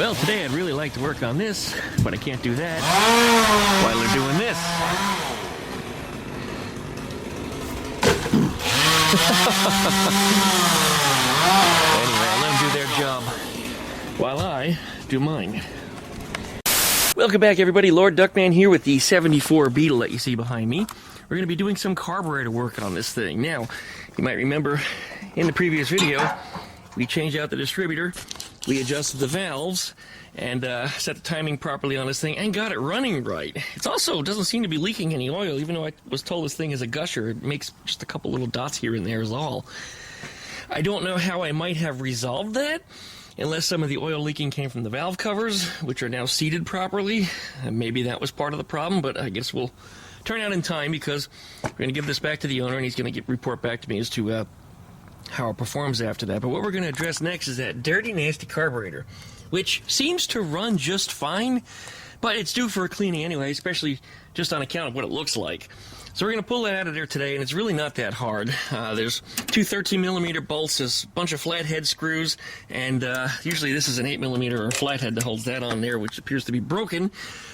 Well, today I'd really like to work on this, but I can't do that while they're doing this. Anyway, I'll let them do their job while I do mine. Welcome back, everybody. Lord Duckman here with the 74 Beetle that you see behind me. We're going to be doing some carburetor work on this thing. Now, you might remember in the previous video, we changed out the distributor, we adjusted the valves, and set the timing properly on this thing, and got it running right. It also doesn't seem to be leaking any oil, even though I was told this thing is a gusher. It makes just a couple little dots here and there is all. I don't know how I might have resolved that, unless some of the oil leaking came from the valve covers, which are now seated properly. Maybe that was part of the problem, but I guess we'll turn out in time, because we're going to give this back to the owner, and he's going to report back to me as to how it performs after that. But what we're going to address next is that dirty, nasty carburetor, which seems to run just fine, but it's due for a cleaning anyway, especially just on account of what it looks like. So we're going to pull that out of there today, and it's really not that hard. There's two 13mm bolts, there's a bunch of flathead screws, and usually this is an 8mm or flathead that holds that on there, which appears to be broken,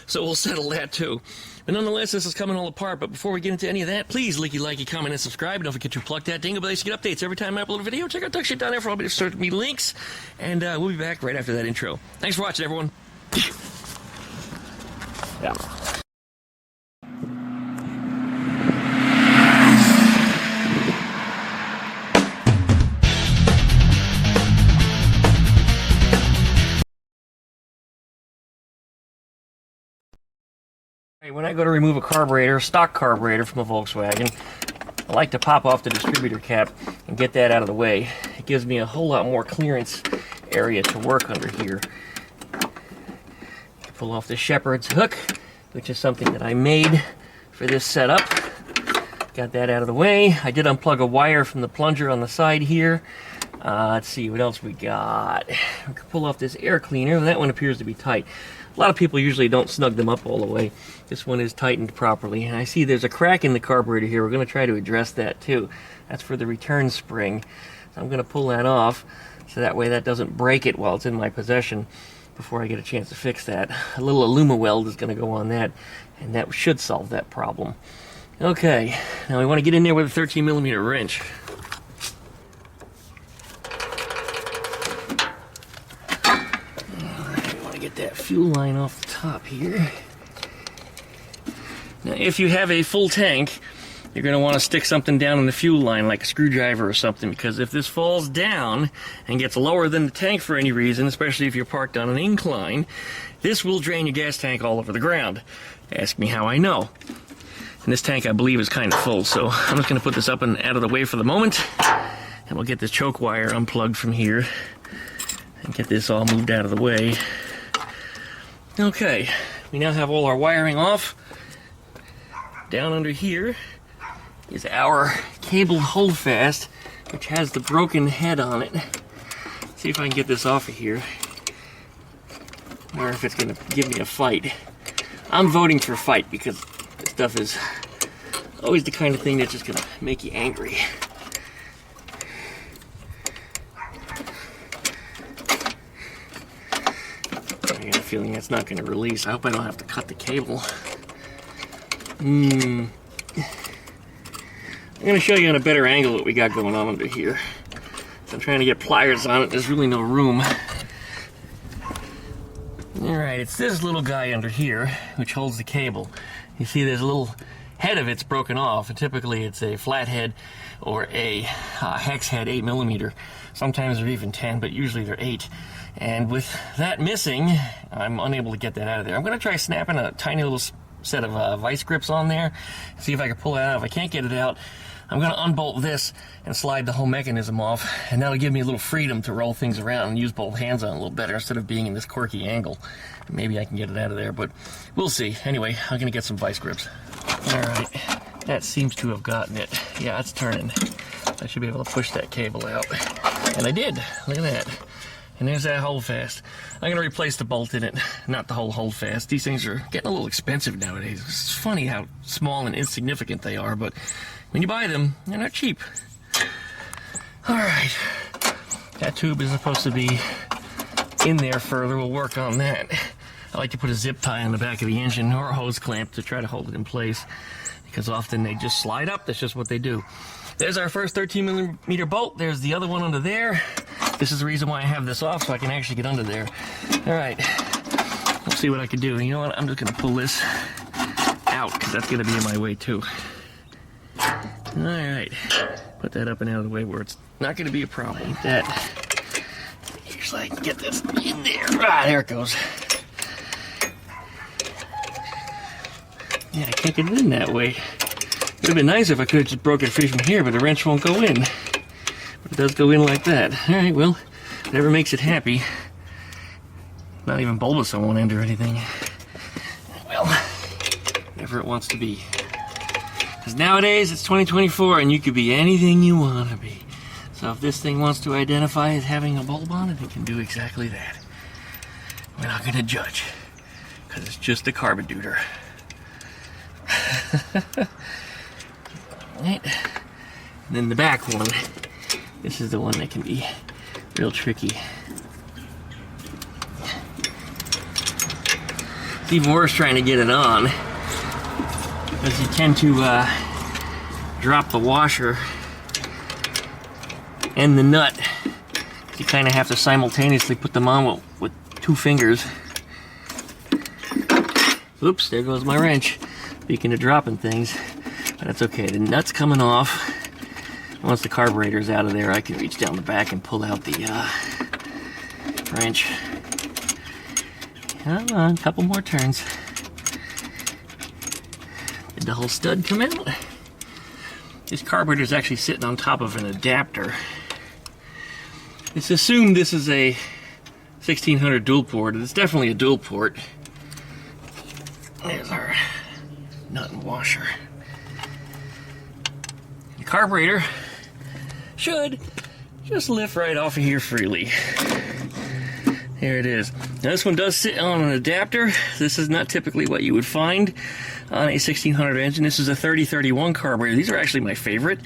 so we'll settle that too. But nonetheless, this is coming all apart. But before we get into any of that, please like, comment, and subscribe. Don't forget to plug that dingle bell so you get updates every time I upload a video. Check out Duck down there for all the search me links, and we'll be back right after that intro. Thanks for watching, everyone. Yeah. When I go to remove a carburetor, stock carburetor from a Volkswagen, I like to pop off the distributor cap and get that out of the way. It gives me a whole lot more clearance area to work under here. Pull off the shepherd's hook, which is something that I made for this setup. Got that out of the way. I did unplug a wire from the plunger on the side here. Let's see what else we got. We can pull off this air cleaner. That one appears to be tight. A lot of people usually don't snug them up all the way. This one is tightened properly. And I see there's a crack in the carburetor here. We're going to try to address that too. That's for the return spring. So I'm going to pull that off so that way that doesn't break it while it's in my possession before I get a chance to fix that. A little Aluma-Weld is going to go on that, and that should solve that problem. Okay, now we want to get in there with a 13mm wrench. That fuel line off the top here. Now, if you have a full tank, you're going to want to stick something down in the fuel line, like a screwdriver or something, because if this falls down and gets lower than the tank for any reason, especially if you're parked on an incline, this will drain your gas tank all over the ground. Ask me how I know. And this tank, I believe, is kind of full, so I'm just going to put this up and out of the way for the moment, and we'll get this choke wire unplugged from here and get this all moved out of the way. Okay, we now have all our wiring off. Down under here is our cable holdfast, which has the broken head on it. Let's see if I can get this off of here, or if it's going to give me a fight. I'm voting for fight, because this stuff is always the kind of thing that's just going to make you angry. I got a feeling that's not going to release. I hope I don't have to cut the cable. I'm going to show you on a better angle what we got going on under here. So I'm trying to get pliers on it. There's really no room. Alright, it's this little guy under here which holds the cable. You see there's a little head of it's broken off, and typically it's a flathead or a hex head, 8mm. Sometimes they're even 10, but usually they're 8. And with that missing, I'm unable to get that out of there. I'm going to try snapping a tiny little set of vice grips on there, see if I can pull it out. If I can't get it out, I'm going to unbolt this and slide the whole mechanism off, and that'll give me a little freedom to roll things around and use both hands on it a little better instead of being in this quirky angle. Maybe I can get it out of there, but we'll see. Anyway, I'm going to get some vice grips. Alright, that seems to have gotten it. Yeah, it's turning. I should be able to push that cable out. And I did. Look at that. And there's that holdfast. I'm going to replace the bolt in it, not the whole holdfast. These things are getting a little expensive nowadays. It's funny how small and insignificant they are, but when you buy them, they're not cheap. Alright. That tube is supposed to be in there further, we'll work on that. I like to put a zip tie on the back of the engine or a hose clamp to try to hold it in place, because often they just slide up. That's just what they do. There's our first 13mm bolt. There's the other one under there. This is the reason why I have this off, so I can actually get under there. All right, let's see what I can do. You know what? I'm just gonna pull this out, because that's gonna be in my way too. All right, put that up and out of the way where it's not gonna be a problem. That, here's so I can get this in there. Ah, there it goes. Yeah, I can't get it in that way. Would have been nice if I could have just broken free from here, but the wrench won't go in. But it does go in like that. All right, well, whatever makes it happy. Not even bulbous on one end or anything. Well, whatever it wants to be. Because nowadays it's 2024 and you could be anything you want to be. So if this thing wants to identify as having a bulb on it, it can do exactly that. We're not going to judge, because it's just a Carburetor. Right. And then the back one, this is the one that can be real tricky. It's even worse trying to get it on, because you tend to drop the washer and the nut. You kind of have to simultaneously put them on with two fingers. Oops, there goes my wrench. Speaking of dropping things, but that's okay. The nut's coming off. Once the carburetor's out of there, I can reach down the back and pull out the wrench. Come on, a couple more turns. Did the whole stud come out? This carburetor's actually sitting on top of an adapter. It's assumed this is a 1600 dual port. It's definitely a dual port. There's our nut and washer. The carburetor should just lift right off of here freely. There it is. Now this one does sit on an adapter. This is not typically what you would find on a 1600 engine. This is a 3031 carburetor. These are actually my favorite.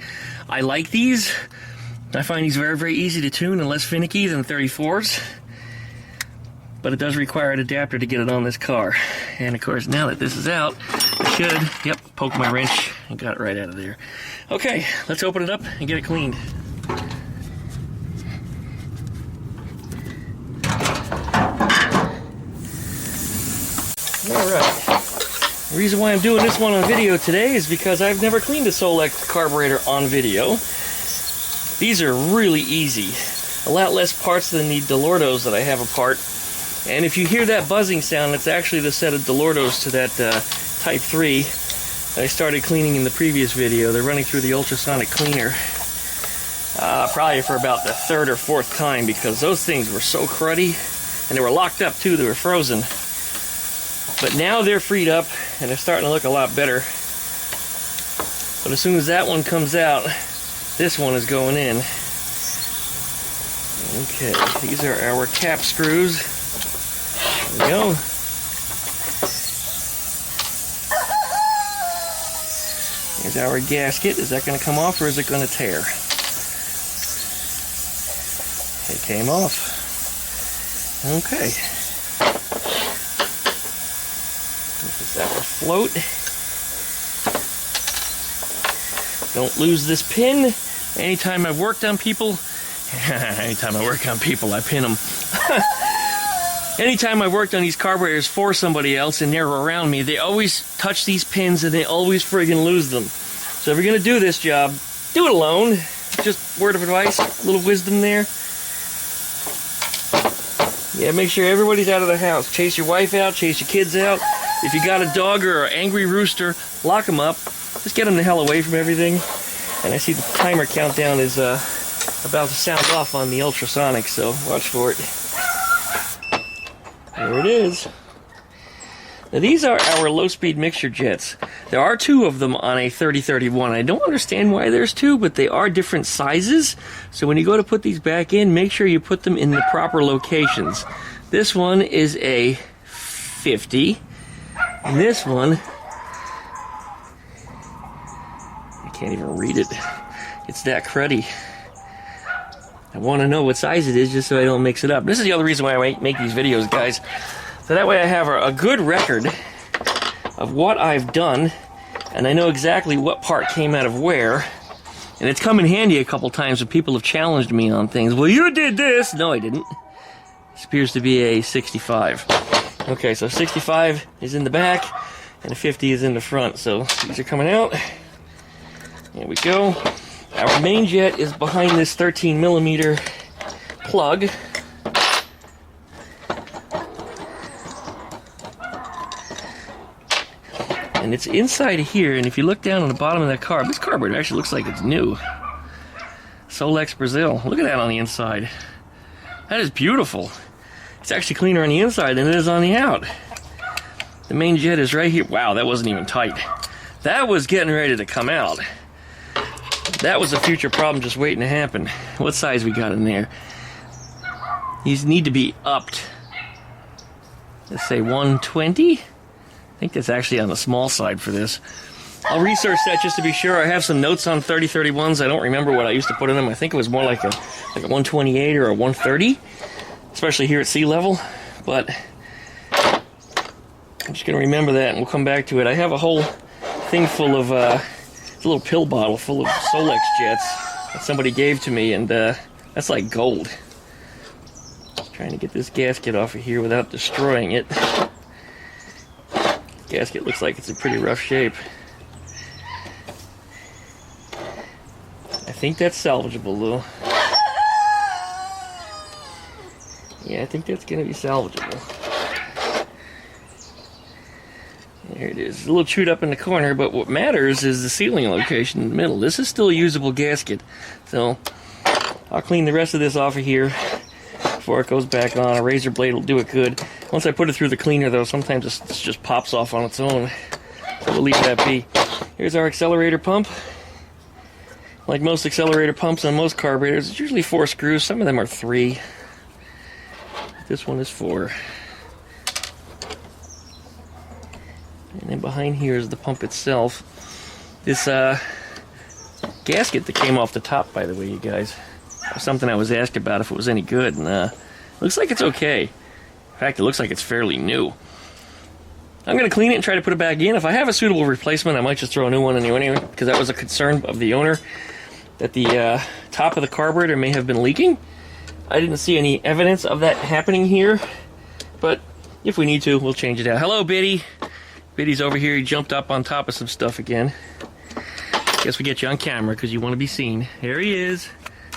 I like these. I find these very, very easy to tune and less finicky than 34s. But it does require an adapter to get it on this car. And of course, now that this is out, I should, yep, poke my wrench and got it right out of there. Okay, let's open it up and get it cleaned. Alright, the reason why I'm doing this one on video today is because I've never cleaned a Solex carburetor on video. These are really easy. A lot less parts than the Dell'Ortos that I have apart. And if you hear that buzzing sound, it's actually the set of Dell'Ortos to that Type 3 that I started cleaning in the previous video. They're running through the ultrasonic cleaner probably for about the third or fourth time, because those things were so cruddy, and they were locked up too, they were frozen. But now they're freed up and they're starting to look a lot better. But as soon as that one comes out, this one is going in. Okay, these are our cap screws. There we go. Here's our gasket. Is that going to come off or is it going to tear? It came off. Okay. This is our float. Don't lose this pin. Anytime I've worked on people, anytime I work on people, I pin them. Anytime I worked on these carburetors for somebody else and they're around me, they always touch these pins and they always friggin' lose them. So if you're gonna do this job, do it alone. Just word of advice, a little wisdom there. Yeah, make sure everybody's out of the house. Chase your wife out, chase your kids out. If you got a dog or an angry rooster, lock them up. Just get them the hell away from everything. And I see the timer countdown is about to sound off on the ultrasonic, so watch for it. There it is. Now these are our low-speed mixture jets. There are two of them on a 3031. I don't understand why there's two, but they are different sizes. So when you go to put these back in, make sure you put them in the proper locations. This one is a 50, and this one, I can't even read it. It's that cruddy. I want to know what size it is just so I don't mix it up. This is the other reason why I make these videos, guys. So that way I have a good record of what I've done, and I know exactly what part came out of where. And it's come in handy a couple times when people have challenged me on things. Well, you did this! No, I didn't. This appears to be a 65. Okay, so 65 is in the back, and a 50 is in the front. So these are coming out. There we go. Our main jet is behind this 13mm plug. And it's inside of here, and if you look down on the bottom of that carb, this carburetor actually looks like it's new. Solex Brazil. Look at that on the inside. That is beautiful. It's actually cleaner on the inside than it is on the out. The main jet is right here. Wow, that wasn't even tight. That was getting ready to come out. That was a future problem just waiting to happen. What size we got in there? These need to be upped. Let's say 120. I think that's actually on the small side for this. I'll research that just to be sure. I have some notes on 3031s. I don't remember what I used to put in them. I think it was more like a 128 or a 130, especially here at sea level. But I'm just going to remember that, and we'll come back to it. I have a whole thing full of, it's a little pill bottle full of Solex jets that somebody gave to me, and that's like gold. Just trying to get this gasket off of here without destroying it. Gasket looks like it's in pretty rough shape. I think that's salvageable, though. Yeah, I think that's going to be salvageable. There it is. It's a little chewed up in the corner, but what matters is the sealing location in the middle. This is still a usable gasket, so I'll clean the rest of this off of here before it goes back on. A razor blade will do it good. Once I put it through the cleaner, though, sometimes it just pops off on its own. So we'll leave that be. Here's our accelerator pump. Like most accelerator pumps on most carburetors, it's usually 4 screws. Some of them are 3. This one is 4. And then behind here is the pump itself. This gasket that came off the top, by the way, you guys, was something I was asked about if it was any good, and looks like it's okay. In fact, it looks like it's fairly new. I'm going to clean it and try to put it back in. If I have a suitable replacement, I might just throw a new one in there anyway, because that was a concern of the owner, that the top of the carburetor may have been leaking. I didn't see any evidence of that happening here, but if we need to, we'll change it out. Hello, Biddy. Biddy's over here. He jumped up on top of some stuff again. Guess we get you on camera because you want to be seen. There he is.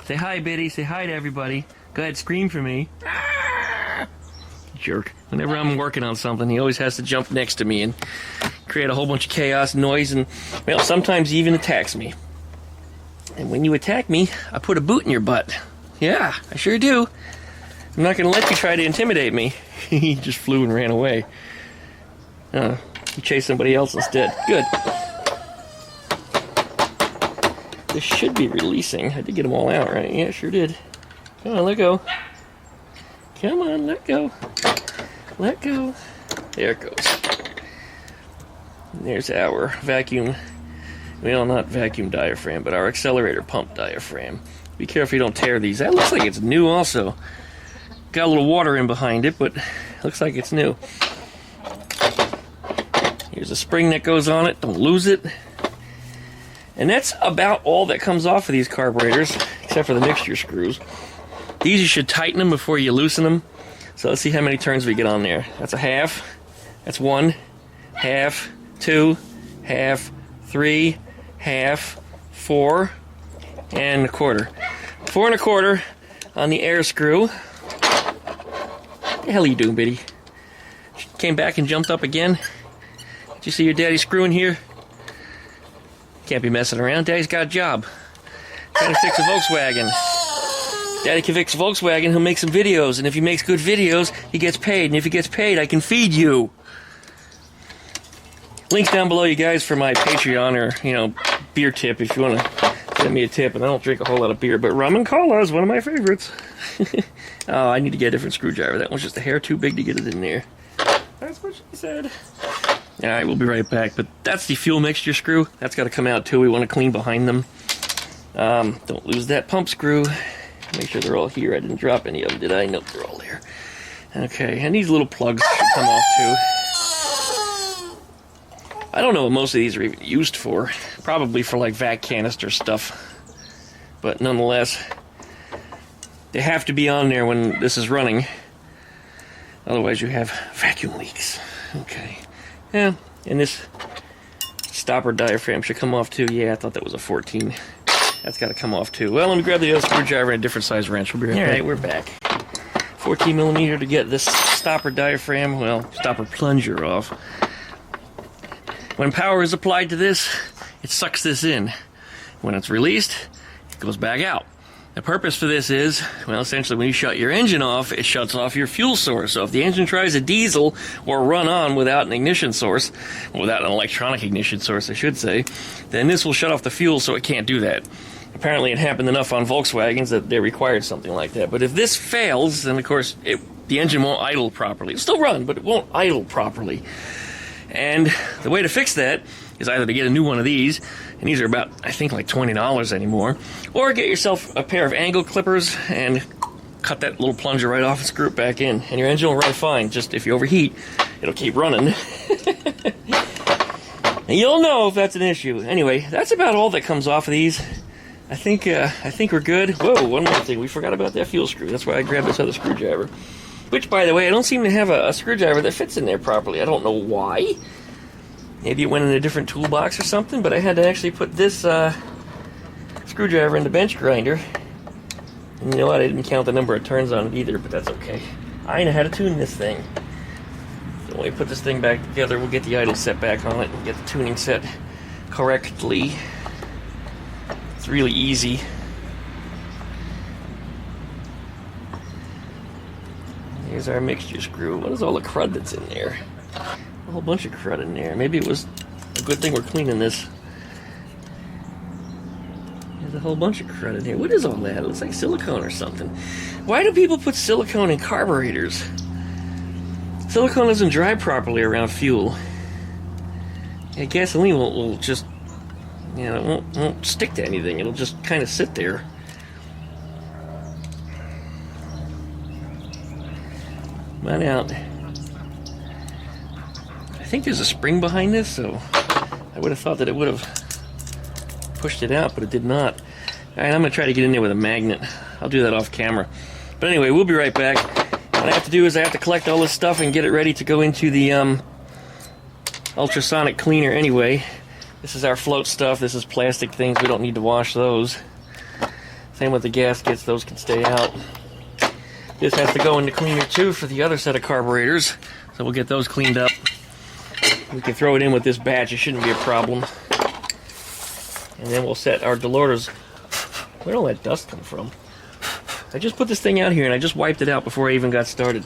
Say hi, Biddy. Say hi to everybody. Go ahead, scream for me. Ah! Jerk. Whenever I'm working on something, he always has to jump next to me and create a whole bunch of chaos, noise, and, well, sometimes he even attacks me. And when you attack me, I put a boot in your butt. Yeah, I sure do. I'm not going to let you try to intimidate me. He just flew and ran away. He chased somebody else instead. Good. This should be releasing. I did get them all out, right? Yeah, sure did. Come on, let go. Come on, let go. Let go. There it goes. And there's our vacuum, well, not vacuum diaphragm, but our accelerator pump diaphragm. Be careful you don't tear these. That looks like it's new also. Got a little water in behind it, but looks like it's new. Here's a spring that goes on it. Don't lose it. And that's about all that comes off of these carburetors, except for the mixture screws. These you should tighten them before you loosen them. So let's see how many turns we get on there. That's a half. That's 1, half, 2, half, 3, half, 4, and a quarter. 4 1/4 on the air screw. What the hell are you doing, Biddy? Came back and jumped up again. Did you see your daddy screwing here? Can't be messing around. Daddy's got a job. Gotta fix a Volkswagen. Daddy can fix a Volkswagen, he'll make some videos, and if he makes good videos, he gets paid, and if he gets paid, I can feed you. Links down below, you guys, for my Patreon or, beer tip if you want to send me a tip. And I don't drink a whole lot of beer, but rum and cola is one of my favorites. Oh, I need to get a different screwdriver. That one's just a hair too big to get it in there. That's what she said. Alright, we'll be right back. But that's the fuel mixture screw. That's got to come out too. We want to clean behind them. Don't lose that pump screw. Make sure they're all here. I didn't drop any of them, did I? Nope, they're all there. Okay, and these little plugs should come off too. I don't know what most of these are even used for. Probably for like vac canister stuff. But nonetheless, they have to be on there when this is running. Otherwise you have vacuum leaks. Okay. Yeah, and this stopper diaphragm should come off too. Yeah, I thought that was a 14. That's got to come off too. Well, let me grab the other screwdriver and a different size wrench. We'll be right back. Alright, we're back. 14 millimeter to get this stopper diaphragm, well, stopper plunger off. When power is applied to this, it sucks this in. When it's released, it goes back out. The purpose for this is, well, essentially when you shut your engine off, it shuts off your fuel source. So if the engine tries a diesel or run on without an ignition source, without an electronic ignition source, I should say, then this will shut off the fuel, so it can't do that. Apparently it happened enough on Volkswagens that they required something like that. But if this fails, then of course the engine won't idle properly. It'll still run, but it won't idle properly. And the way to fix that is either to get a new one of these, and these are about, I think, like $20 anymore, or get yourself a pair of angle clippers and cut that little plunger right off and screw it back in, and your engine will run fine. Just if you overheat, it'll keep running. And you'll know if that's an issue. Anyway, that's about all that comes off of these. I think we're good. Whoa, one more thing. We forgot about that fuel screw. That's why I grabbed this other screwdriver. Which, by the way, I don't seem to have a screwdriver that fits in there properly. I don't know why. Maybe it went in a different toolbox or something, but I had to actually put this screwdriver in the bench grinder. And you know what? I didn't count the number of turns on it either, but that's okay. I know how to tune this thing. So when we put this thing back together, we'll get the idle set back on it and get the tuning set correctly. It's really easy. Here's our mixture screw. What is all the crud that's in there? A whole bunch of crud in there. Maybe it was a good thing we're cleaning this. There's a whole bunch of crud in here. What is all that? It looks like silicone or something. Why do people put silicone in carburetors? Silicone doesn't dry properly around fuel. Yeah, gasoline will just, you know, it won't stick to anything. It'll just kind of sit there. Come on out. I think there's a spring behind this, so I would have thought that it would have pushed it out, but it did not. Alright, I'm going to try to get in there with a magnet. I'll do that off camera. But anyway, we'll be right back. What I have to do is I have to collect all this stuff and get it ready to go into the ultrasonic cleaner anyway. This is our float stuff. This is plastic things. We don't need to wash those. Same with the gaskets. Those can stay out. This has to go in the cleaner too for the other set of carburetors. So we'll get those cleaned up. We can throw it in with this batch. It shouldn't be a problem. And then we'll set our Dell'Ortos. Where did all that dust come from? I just put this thing out here and I just wiped it out before I even got started.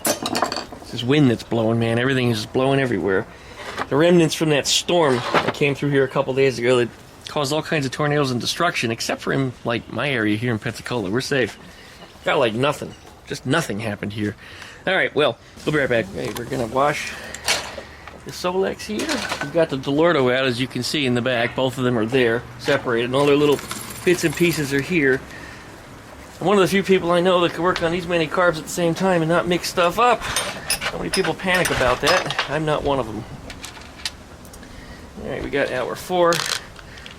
It's this wind that's blowing, man. Everything is just blowing everywhere. The remnants from that storm that came through here a couple days ago that caused all kinds of tornadoes and destruction, except for in like my area here in Pensacola. We're safe. Got like nothing. Just nothing happened here. Alright, well, we'll be right back. Okay, we're gonna wash the Solex here. We've got the Dell'Orto out, as you can see in the back. Both of them are there, separated, and all their little bits and pieces are here. I'm one of the few people I know that can work on these many carbs at the same time and not mix stuff up. So many people panic about that. I'm not one of them. Alright, we got our 4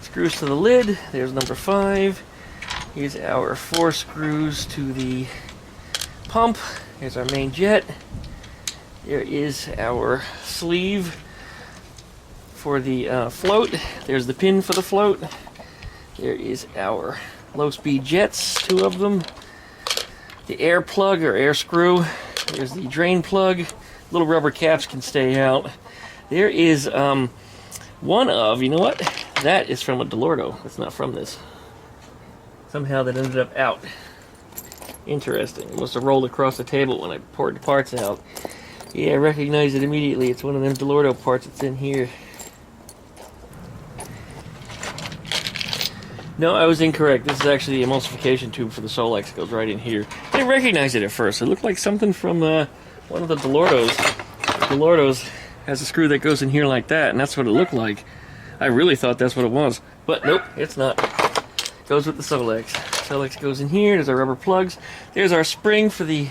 screws to the lid. There's number 5. Here's our 4 screws to the pump. Here's our main jet. There is our sleeve for the float. There's the pin for the float. There is our low-speed jets, 2 of them. The air plug or air screw. There's the drain plug. Little rubber caps can stay out. There is one of, you know what? That is from a Dell'Orto. It's not from this. Somehow that ended up out. Interesting. It must have rolled across the table when I poured the parts out. Yeah, I recognize it immediately. It's one of them Dell'Orto parts that's in here. No, I was incorrect. This is actually the emulsification tube for the Solex. It goes right in here. I didn't recognize it at first. It looked like something from one of the Dell'Ortos. The Dell'Ortos has a screw that goes in here like that, and that's what it looked like. I really thought that's what it was. But nope, it's not. It goes with the Solex. Solex goes in here. There's our rubber plugs. There's our spring for the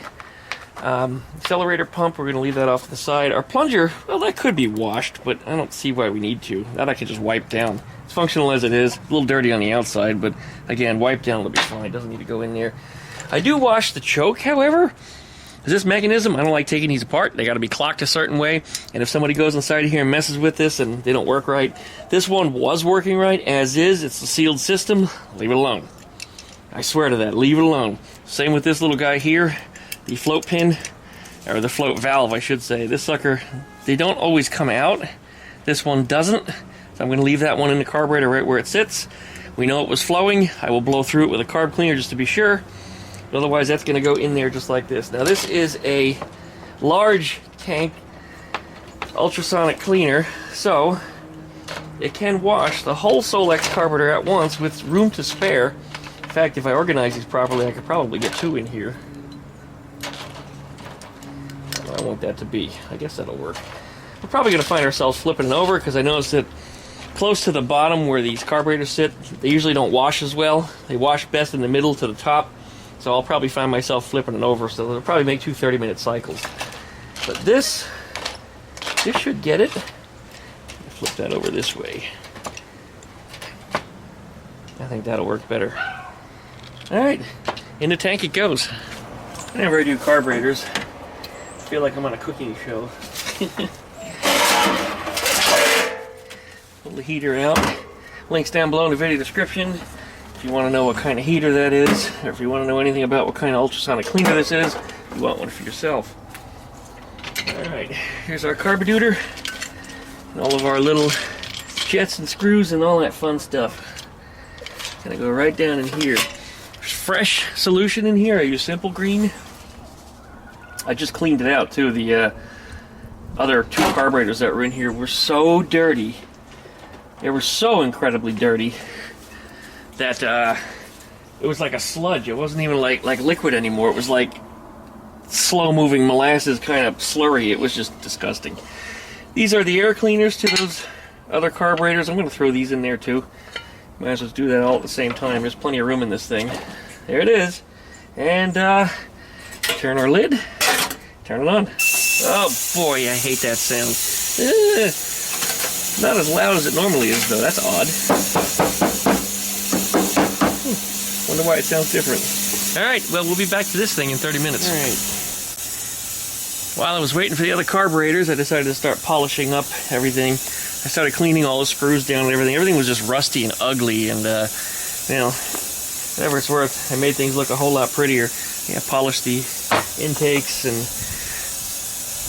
accelerator pump. We're going to leave that off to the side. Our plunger, well, that could be washed, but I don't see why we need to. That I can just wipe down. It's functional as it is. A little dirty on the outside, but again, wipe down will be fine. It doesn't need to go in there. I do wash the choke, however. This mechanism, I don't like taking these apart. They got to be clocked a certain way. And if somebody goes inside of here and messes with this and they don't work right, this one was working right as is. It's a sealed system. Leave it alone. I swear to that. Leave it alone. Same with this little guy here. The float pin, or the float valve, I should say. This sucker, they don't always come out. This one doesn't. So I'm going to leave that one in the carburetor right where it sits. We know it was flowing. I will blow through it with a carb cleaner just to be sure. But otherwise, that's going to go in there just like this. Now, this is a large tank ultrasonic cleaner, so it can wash the whole Solex carburetor at once with room to spare. In fact, if I organize these properly, I could probably get 2 in here. I want that to be. I guess that'll work. We're probably going to find ourselves flipping it over because I noticed that close to the bottom where these carburetors sit, they usually don't wash as well. They wash best in the middle to the top. So I'll probably find myself flipping it over, so it'll probably make 2 30-minute cycles. But this should get it. Flip that over this way. I think that'll work better. Alright, in the tank it goes. Whenever I do carburetors, I feel like I'm on a cooking show. Pull the heater out. Links down below in the video description. If you want to know what kind of heater that is, or if you want to know anything about what kind of ultrasonic cleaner this is, you want one for yourself. Alright, here's our carburetor, and all of our little jets and screws and all that fun stuff. Gonna go right down in here. There's fresh solution in here. I use Simple Green. I just cleaned it out too. The other 2 carburetors that were in here were so dirty. They were so incredibly dirty that it was like a sludge. It wasn't even like liquid anymore. It was like slow-moving molasses, kind of slurry. It was just disgusting. These are the air cleaners to those other carburetors. I'm going to throw these in there too. Might as well do that all at the same time. There's plenty of room in this thing. There it is. And turn our lid. Turn it on. Oh boy, I hate that sound. Not as loud as it normally is though. That's odd. Wonder why it sounds different. Alright, well, we'll be back to this thing in 30 minutes. Alright. While I was waiting for the other carburetors, I decided to start polishing up everything. I started cleaning all the screws down and everything. Everything was just rusty and ugly, and, you know, whatever it's worth, I made things look a whole lot prettier. Yeah, polished the intakes and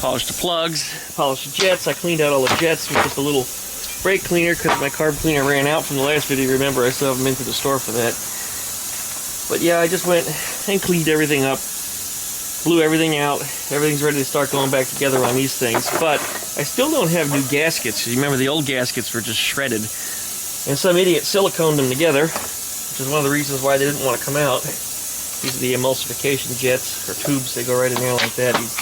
polished the plugs, polished the jets. I cleaned out all the jets with just a little brake cleaner because my carb cleaner ran out from the last video. Remember, I still have them into the store for that. But yeah, I just went and cleaned everything up, blew everything out. Everything's ready to start going back together on these things. But I still don't have new gaskets. You remember the old gaskets were just shredded. And some idiot siliconed them together, which is one of the reasons why they didn't want to come out. These are the emulsification jets, or tubes. They go right in there like that. These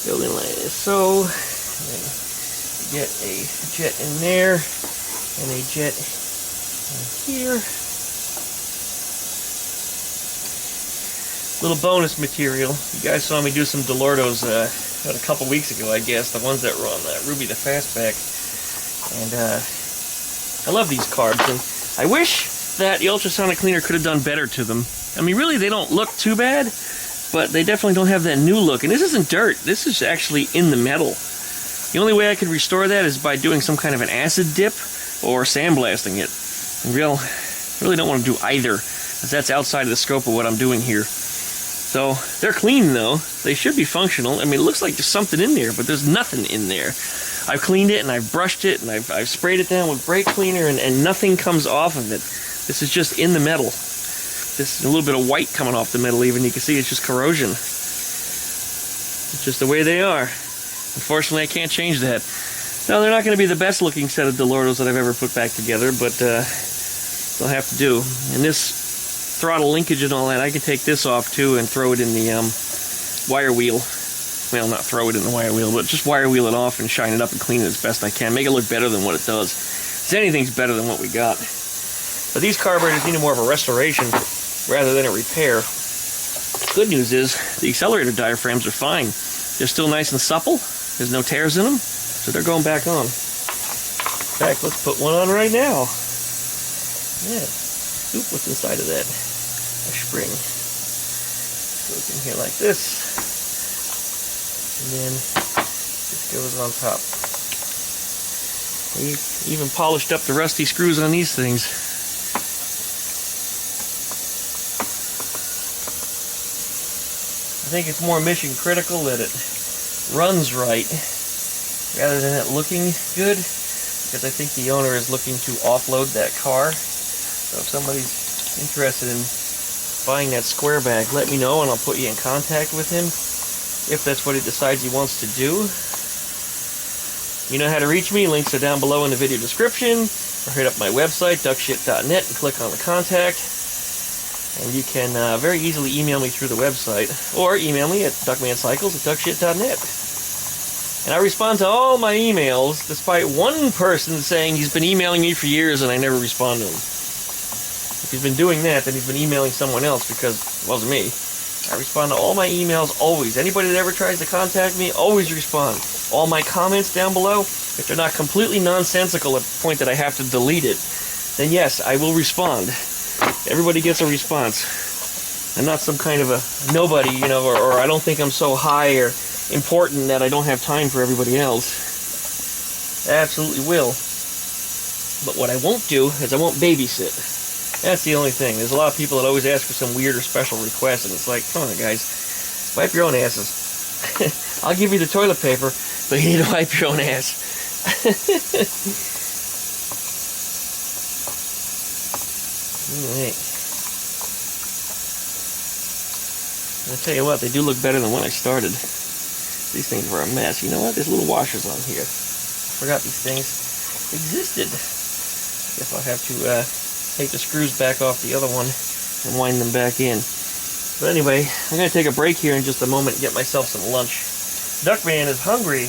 go in like this. So, get a jet in there, and a jet here. Little bonus material. You guys saw me do some Dell'Ortos about a couple weeks ago, I guess. The ones that were on Ruby the Fastback. And I love these carbs. And I wish that the ultrasonic cleaner could have done better to them. I mean, really, they don't look too bad, but they definitely don't have that new look. And this isn't dirt. This is actually in the metal. The only way I could restore that is by doing some kind of an acid dip or sandblasting it. I really don't want to do either, because that's outside of the scope of what I'm doing here. So, they're clean though. They should be functional. I mean, it looks like there's something in there, but there's nothing in there. I've cleaned it, and I've brushed it, and I've sprayed it down with brake cleaner, and nothing comes off of it. This is just in the metal. This is a little bit of white coming off the metal even. You can see it's just corrosion. It's just the way they are. Unfortunately, I can't change that. No, they're not going to be the best looking set of Dell'Ortos that I've ever put back together, but they'll have to do. And this throttle linkage and all that, I can take this off too and throw it in the wire wheel. Well, not throw it in the wire wheel, but just wire wheel it off and shine it up and clean it as best I can. Make it look better than what it does. Because anything's better than what we got. But these carburetors needed more of a restoration rather than a repair. Good news is the accelerator diaphragms are fine. They're still nice and supple. There's no tears in them, so they're going back on. In fact, let's put one on right now. Yeah. Oop, what's inside of that? A spring. Goes in here like this. And then this goes on top. We even polished up the rusty screws on these things. I think it's more mission critical that it runs right rather than it looking good, because I think the owner is looking to offload that car. So if somebody's interested in buying that square bag, let me know and I'll put you in contact with him if that's what he decides he wants to do. You know how to reach me. Links are down below in the video description, or hit up my website, duckshit.net, and click on the contact. And you can very easily email me through the website, or email me at DuckmanCycles@duckshit.net. And I respond to all my emails, despite one person saying he's been emailing me for years and I never respond to him. If he's been doing that, then he's been emailing someone else, because it wasn't me. I respond to all my emails always. Anybody that ever tries to contact me, always respond. All my comments down below, if they're not completely nonsensical at the point that I have to delete it, then yes, I will respond. Everybody gets a response. I'm not some kind of a nobody, you know, or I don't think I'm so high or important that I don't have time for everybody else. I absolutely will. But what I won't do is I won't babysit. That's the only thing. There's a lot of people that always ask for some weird or special request, and it's like, come on, guys, wipe your own asses. I'll give you the toilet paper, but you need to wipe your own ass. Alright. I'll tell you what, they do look better than when I started. These things were a mess. You know what? There's little washers on here. I forgot these things existed. I guess I'll have to take the screws back off the other one and wind them back in. But anyway, I'm going to take a break here in just a moment and get myself some lunch. Duckman is hungry.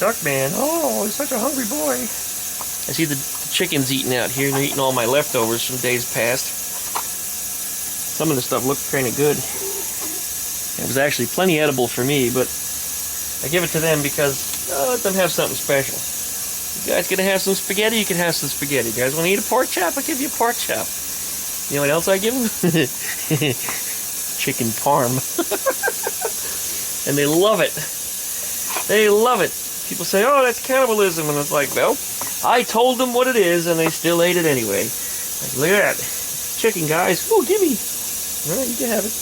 Duckman, oh, he's such a hungry boy. I see the chickens eating out here, and they're eating all my leftovers from days past. Some of the stuff looked kind of good. It was actually plenty edible for me, but I give it to them because let them have something special. You guys gonna have some spaghetti? You can have some spaghetti. You guys want to eat a pork chop? I'll give you a pork chop. You know what else I give them? Chicken parm. And they love it. They love it. People say, oh, that's cannibalism. And it's like, well, I told them what it is, and they still ate it anyway. Like, look at that. Chicken, guys. Oh, gimme. All right, you can have it.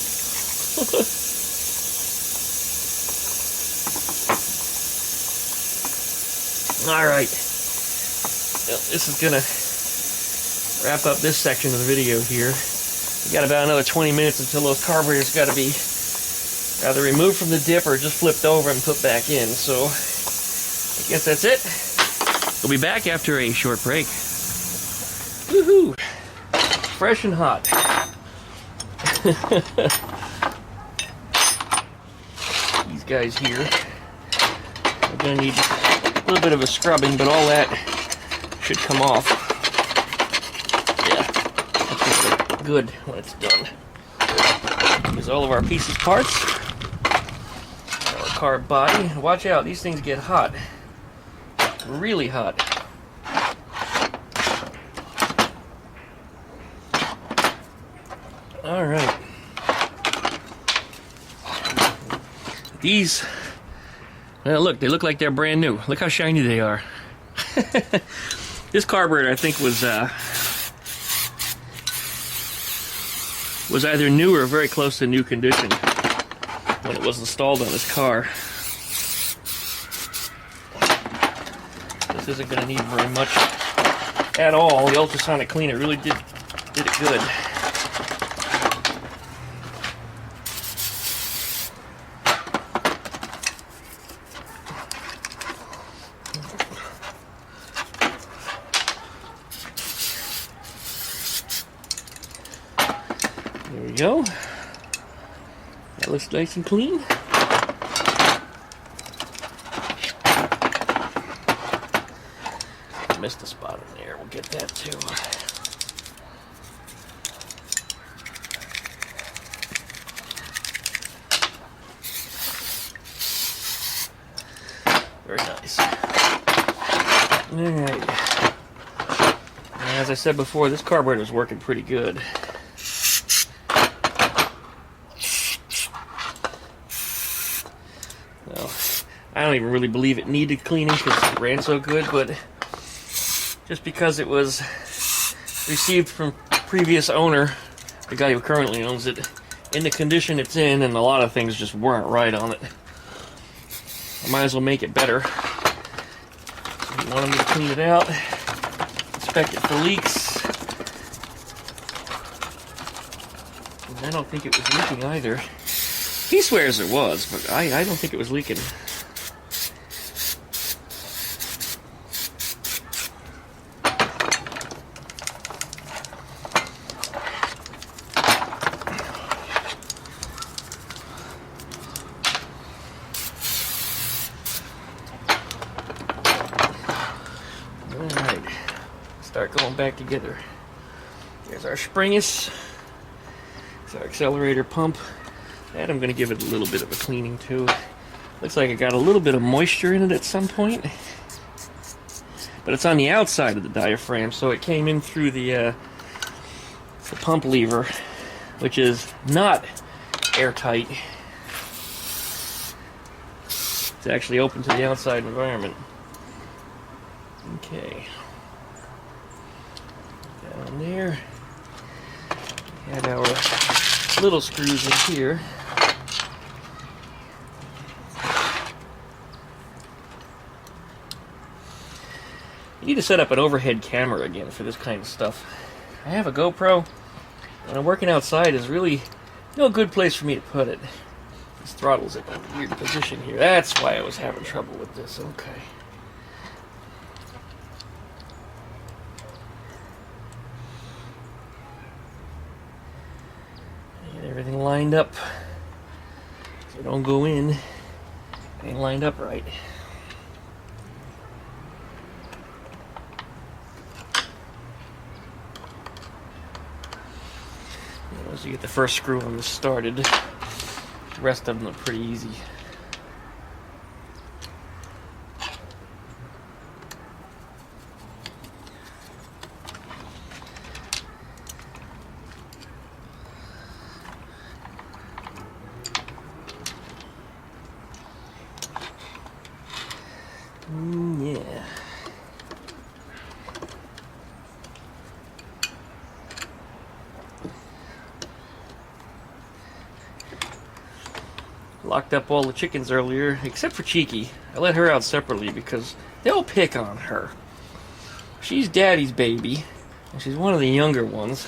All right. Well, this is going to wrap up this section of the video here. We got about another 20 minutes until those carburetors got to be either removed from the dip or just flipped over and put back in. So I guess that's it. We'll be back after a short break. Woohoo! Fresh and hot. These guys here are going to need a little bit of a scrubbing, but all that should come off. Yeah, that's good when it's done. Here's all of our pieces parts. Our carb body. Watch out, these things get hot. Really hot. All right. These, well, look, they look like they're brand new. Look how shiny they are. This carburetor, I think, was either new or very close to new condition when it was installed on this car. This isn't going to need very much at all. The ultrasonic cleaner really did it good. There we go. That looks nice and clean. Missed a spot in there. We'll get that too. Very nice. Alright. As I said before, this carburetor is working pretty good. Well, I don't even really believe it needed cleaning because it ran so good, but just because it was received from previous owner, the guy who currently owns it, in the condition it's in, and a lot of things just weren't right on it. I might as well make it better. So you want me to clean it out, inspect it for leaks. And I don't think it was leaking either. He swears it was, but I don't think it was leaking. Alright, start going back together. There's our springus. There's our accelerator pump. That I'm going to give it a little bit of a cleaning too. Looks like it got a little bit of moisture in it at some point. But it's on the outside of the diaphragm, so it came in through the pump lever, which is not airtight. It's actually open to the outside environment. Okay. Down there. We had our little screws in here. You need to set up an overhead camera again for this kind of stuff. I have a GoPro, and I'm working outside is really no good place for me to put it. This throttle's at a weird position here. That's why I was having trouble with this. Okay. Get everything lined up so don't go in. It ain't lined up right. Once you get the first screw on this started, the rest of them are pretty easy. Yeah. Locked up all the chickens earlier, except for Cheeky. I let her out separately because they'll pick on her. She's Daddy's baby, and she's one of the younger ones.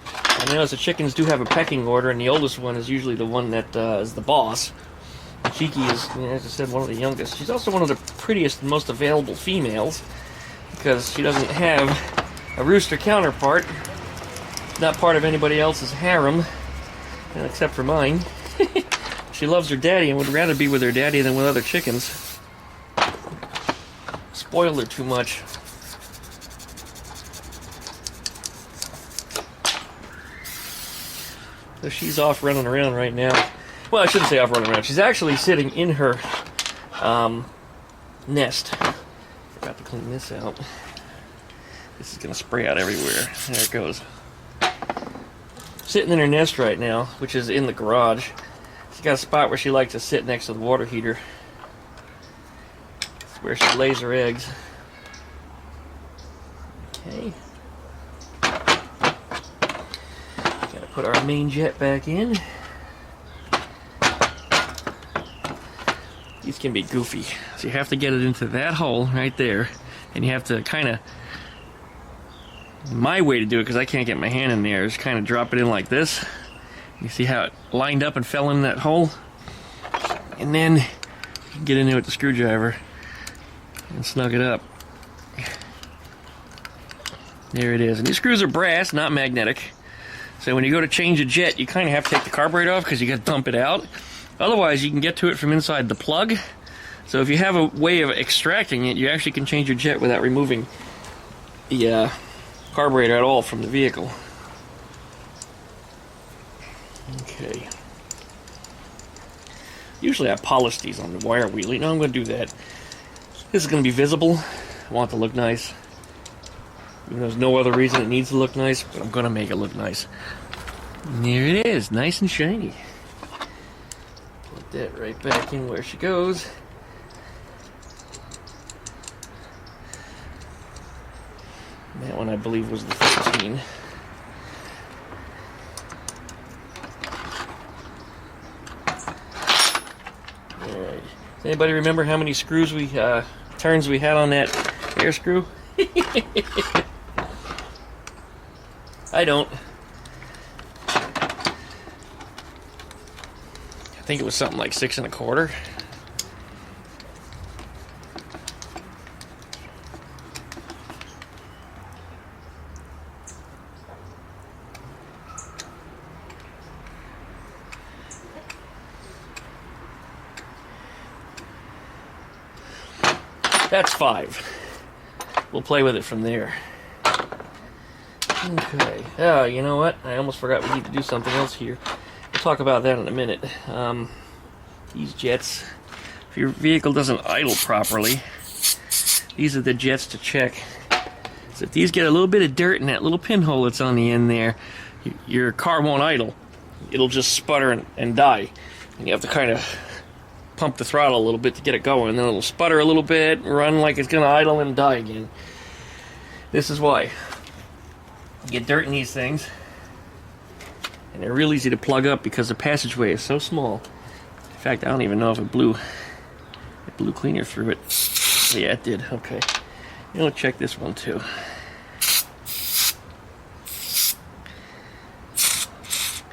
I notice the chickens do have a pecking order, and the oldest one is usually the one that is the boss. Cheeky is, as I said, one of the youngest. She's also one of the prettiest and most available females because she doesn't have a rooster counterpart. Not part of anybody else's harem, except for mine. She loves her daddy and would rather be with her daddy than with other chickens. Spoiled her too much. So she's off running around right now. Well, I shouldn't say off running around. She's actually sitting in her nest. Forgot to clean this out. This is going to spray out everywhere. There it goes. Sitting in her nest right now, which is in the garage. She's got a spot where she likes to sit next to the water heater. It's where she lays her eggs. Okay. Gotta put our main jet back in. These can be goofy. So you have to get it into that hole right there. And you have to kind of... My way to do it, because I can't get my hand in there, is kind of drop it in like this. You see how it lined up and fell in that hole? And then get into it with the screwdriver and snug it up. There it is. And these screws are brass, not magnetic. So when you go to change a jet, you kind of have to take the carburetor off because you got to dump it out. Otherwise, you can get to it from inside the plug. So if you have a way of extracting it, you actually can change your jet without removing the carburetor at all from the vehicle. Okay. Usually I polish these on the wire wheelie. Now I'm going to do that. This is going to be visible. I want it to look nice. Even though there's no other reason it needs to look nice, but I'm going to make it look nice. And there it is, nice and shiny. Put that right back in where she goes. That one I believe was the 13. Alright. Does anybody remember how many screws turns we had on that air screw? I don't. I think it was something like 6 1/4. That's 5. We'll play with it from there. Okay. Oh, you know what? I almost forgot we need to do something else here. We'll talk about that in a minute. These jets, if your vehicle doesn't idle properly, these are the jets to check. So if these get a little bit of dirt in that little pinhole that's on the end there, your car won't idle. It'll just sputter and die. And you have to kind of pump the throttle a little bit to get it going, and then it'll sputter a little bit, run like it's going to idle, and die again. This is why. You get dirt in these things, and they're real easy to plug up because the passageway is so small. In fact, I don't even know if it blew cleaner through it. Yeah, it did. Okay. You know, check this one too.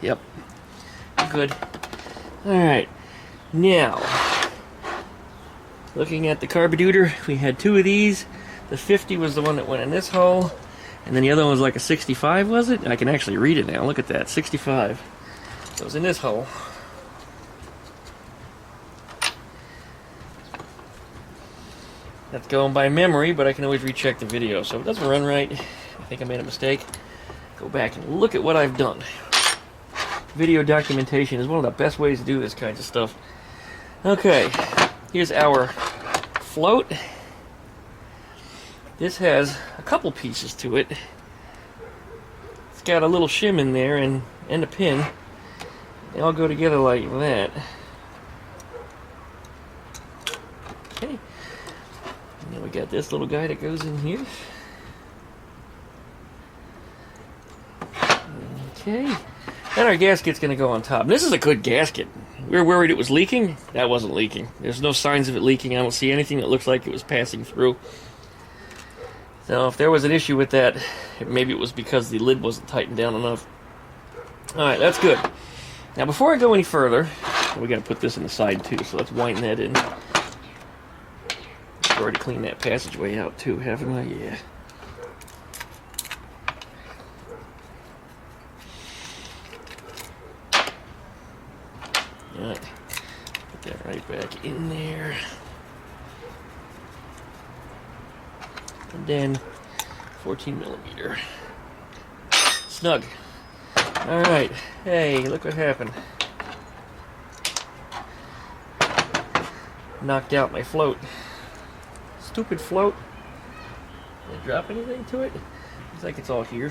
Yep. Good. Alright. Now, looking at the carburetor, we had 2 of these. The 50 was the one that went in this hole, and then the other one was like a 65, was it? I can actually read it now. Look at that, 65. So it was in this hole. That's going by memory, but I can always recheck the video. So if it doesn't run right, I think I made a mistake, go back and look at what I've done. Video documentation is one of the best ways to do this kind of stuff. Okay, here's our float. This has a couple pieces to it. It's got a little shim in there and a pin. They all go together like that. Okay. And then we got this little guy that goes in here. Okay. And our gasket's going to go on top. And this is a good gasket. We were worried it was leaking. That wasn't leaking. There's no signs of it leaking. I don't see anything that looks like it was passing through. So if there was an issue with that, maybe it was because the lid wasn't tightened down enough. Alright, that's good. Now before I go any further, we got to put this in the side too, so let's wind that in. I've already cleaned that passageway out too, haven't I? Yeah. Alright, put that right back in there. And then 14 millimeter. Snug. Alright, hey, look what happened. Knocked out my float. Stupid float. Did I drop anything to it? Looks like it's all here.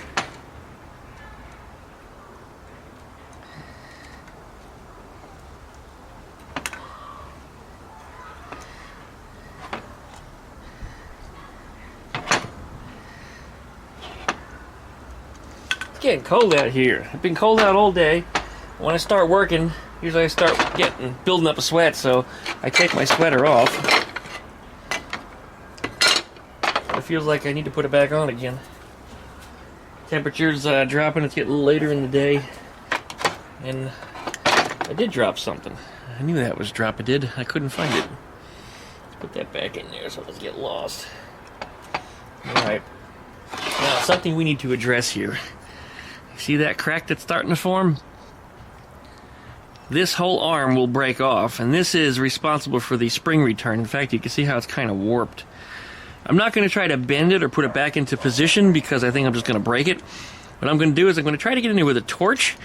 It's getting cold out here. It's been cold out all day. When I start working, usually I start building up a sweat, so I take my sweater off. It feels like I need to put it back on again. Temperature's dropping. It's getting a little later in the day, and I did drop something. I knew that was drop. I did. I couldn't find it. Let's put that back in there so it doesn't get lost. All right. Now, something we need to address here. See that crack that's starting to form? This whole arm will break off, and this is responsible for the spring return. In fact, you can see how it's kind of warped. I'm not going to try to bend it or put it back into position because I think I'm just going to break it. What I'm going to do is I'm going to try to get in there with a torch,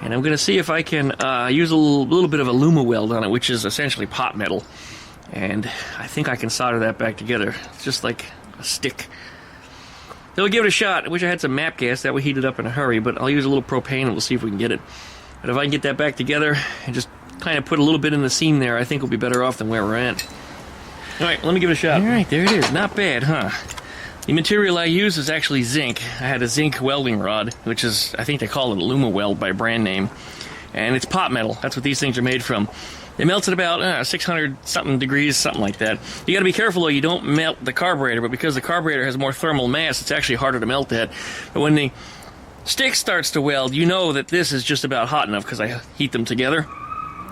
and I'm going to see if I can use a little bit of a Luma weld on it, which is essentially pot metal. And I think I can solder that back together. It's just like a stick. So we'll give it a shot. I wish I had some MAP gas. That would heat it up in a hurry, but I'll use a little propane and we'll see if we can get it. But if I can get that back together and just kind of put a little bit in the seam there, I think we'll be better off than where we're at. Alright, let me give it a shot. Alright, there it is. Not bad, huh? The material I use is actually zinc. I had a zinc welding rod, which is, I think they call it Luma Weld by brand name. And it's pot metal. That's what these things are made from. It melts at about 600 something degrees, something like that. You got to be careful though, you don't melt the carburetor, but because the carburetor has more thermal mass, it's actually harder to melt that. But when the stick starts to weld, you know that this is just about hot enough because I heat them together.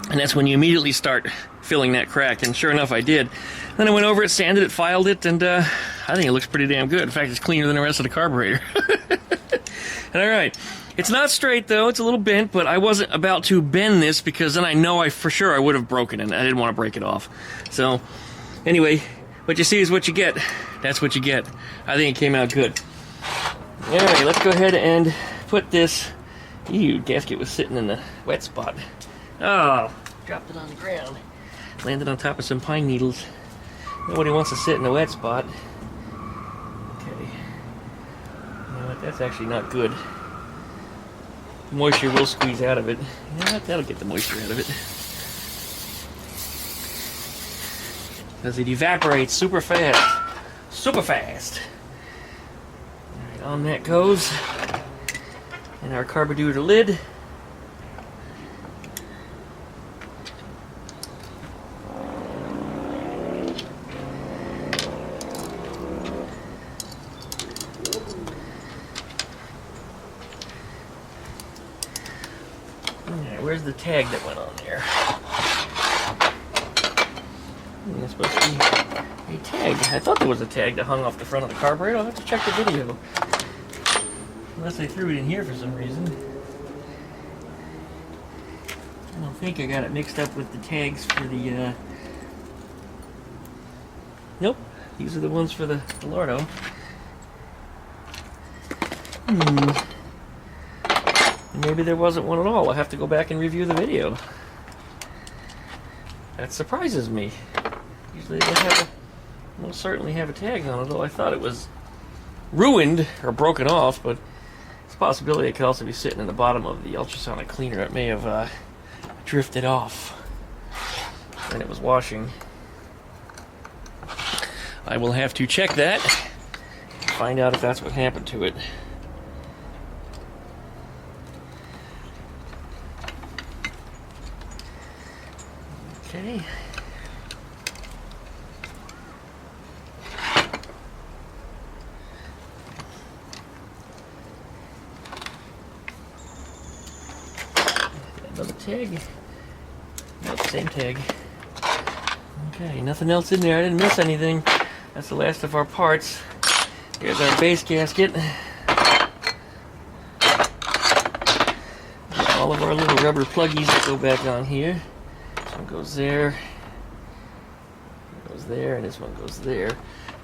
And that's when you immediately start filling that crack, and sure enough I did. Then I went over it, sanded it, filed it, and I think it looks pretty damn good. In fact, it's cleaner than the rest of the carburetor. Alright. It's not straight though, it's a little bent, but I wasn't about to bend this because then I know for sure I would have broken it. I didn't want to break it off. So, anyway, what you see is what you get. That's what you get. I think it came out good. Alright, let's go ahead and put this... Ew, gasket was sitting in the wet spot. Oh, dropped it on the ground. Landed on top of some pine needles. Nobody wants to sit in the wet spot. Okay. You know what, that's actually not good. Moisture will squeeze out of it. You know what? That'll get the moisture out of it. Because it evaporates super fast. Super fast. Alright, on that goes. And our carburetor lid. Where's the tag that went on there? There's supposed to be a tag. I thought there was a tag that hung off the front of the carburetor. I'll have to check the video. Unless they threw it in here for some reason. I don't think I got it mixed up with the tags for the... Nope. These are the ones for the Dell'Orto. Maybe there wasn't one at all. I'll have to go back and review the video. That surprises me. Usually they have most certainly have a tag on it, though I thought it was ruined or broken off, but it's a possibility it could also be sitting in the bottom of the ultrasonic cleaner. It may have drifted off when it was washing. I will have to check that, find out if that's what happened to it. Okay. Another tag. Nope, same tag. Okay, nothing else in there. I didn't miss anything. That's the last of our parts. Here's our base gasket. All of our little rubber pluggies that go back on here. This one goes there, goes there, and this one goes there.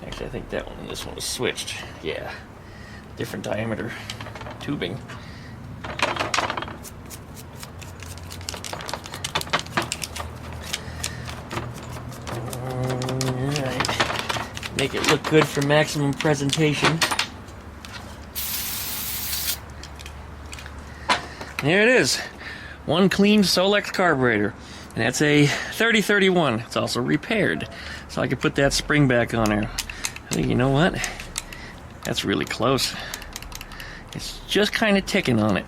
Actually, I think that one and this one was switched. Yeah, different diameter tubing. Alright, make it look good for maximum presentation. There it is, one clean Solex carburetor. And that's a 3031. It's also repaired. So I could put that spring back on there. I think, you know what? That's really close. It's just kind of ticking on it.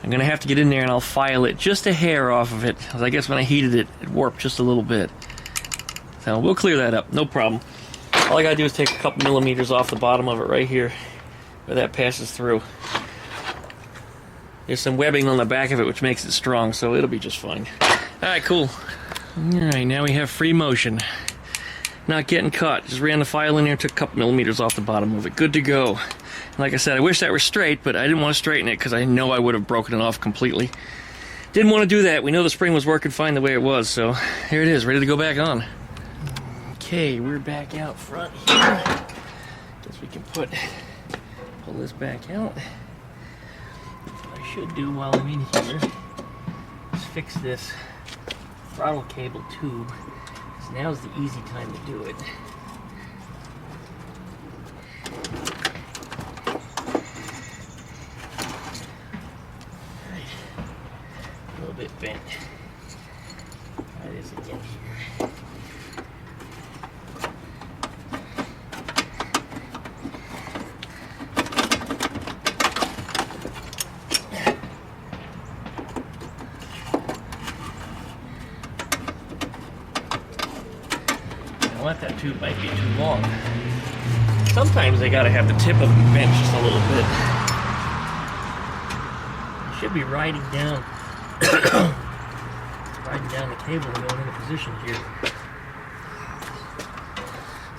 I'm going to have to get in there and I'll file it just a hair off of it. Because I guess when I heated it, it warped just a little bit. So we'll clear that up. No problem. All I got to do is take a couple millimeters off the bottom of it right here where that passes through. There's some webbing on the back of it which makes it strong, so it'll be just fine. Alright, cool. Alright, now we have free motion. Not getting caught. Just ran the file in there, took a couple millimeters off the bottom of it. Good to go. And like I said, I wish that were straight, but I didn't want to straighten it because I know I would have broken it off completely. Didn't want to do that. We know the spring was working fine the way it was, so here it is, ready to go back on. Okay, we're back out front here. Guess we can pull this back out. What I should do while I'm in here is fix this throttle cable tube. So now's the easy time to do it. Right. A little bit bent. Try this again here. That tube might be too long. Sometimes they gotta have the tip of them bent just a little bit. It should be riding down the cable and going into position here.